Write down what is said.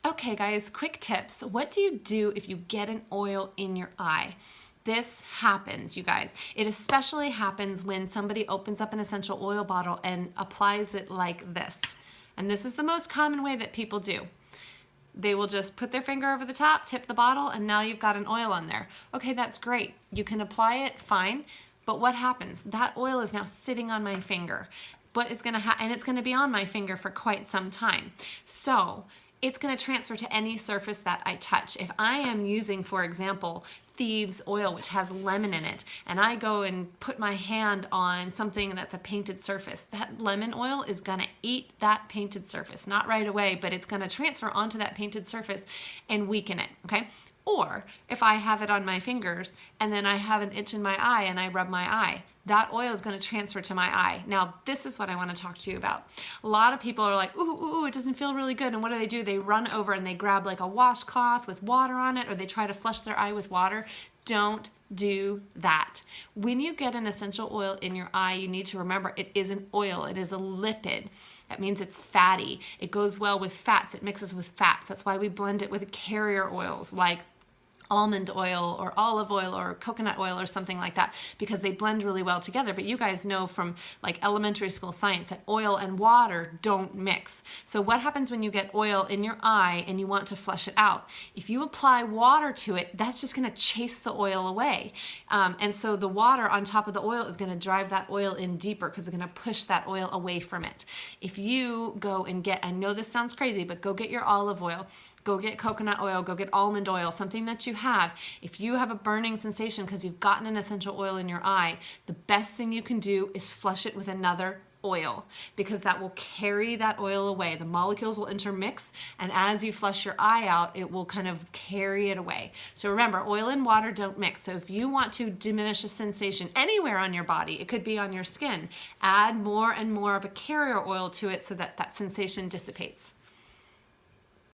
Okay guys, quick tips. What do you do if you get an oil in your eye? This happens, you guys. It especially happens when somebody opens up an essential oil bottle and applies it like this. And this is the most common way that people do. They will just put their finger over the top, tip the bottle, and now you've got an oil on there. Okay, that's great. You can apply it, fine. But what happens? That oil is now sitting on my finger. But it's gonna be on my finger for quite some time. So it's going to transfer to any surface that I touch. If I am using, for example, Thieves oil, which has lemon in it, and I go and put my hand on something that's a painted surface, that lemon oil is going to eat that painted surface. Not right away, but it's going to transfer onto that painted surface and weaken it, okay? Or if I have it on my fingers and then I have an itch in my eye and I rub my eye, that oil is going to transfer to my eye. Now, this is what I want to talk to you about. A lot of people are like, ooh, it doesn't feel really good. And what do? They run over and they grab like a washcloth with water on it, or they try to flush their eye with water. Don't do that. When you get an essential oil in your eye, you need to remember it is an oil. It is a lipid. That means it's fatty. It goes well with fats. It mixes with fats. That's why we blend it with carrier oils like almond oil or olive oil or coconut oil or something like that, because they blend really well together. But you guys know from like elementary school science that oil and water don't mix. So what happens when you get oil in your eye and you want to flush it out? If you apply water to it, that's just going to chase the oil away. And so the water on top of the oil is going to drive that oil in deeper because it's going to push that oil away from it. If you go and get, I know this sounds crazy, but go get your olive oil, go get coconut oil, go get almond oil, something that you have. If you have a burning sensation because you've gotten an essential oil in your eye, the best thing you can do is flush it with another oil, because that will carry that oil away. The molecules will intermix, and as you flush your eye out, it will kind of carry it away. So remember, oil and water don't mix. So if you want to diminish a sensation anywhere on your body, it could be on your skin, add more and more of a carrier oil to it so that that sensation dissipates.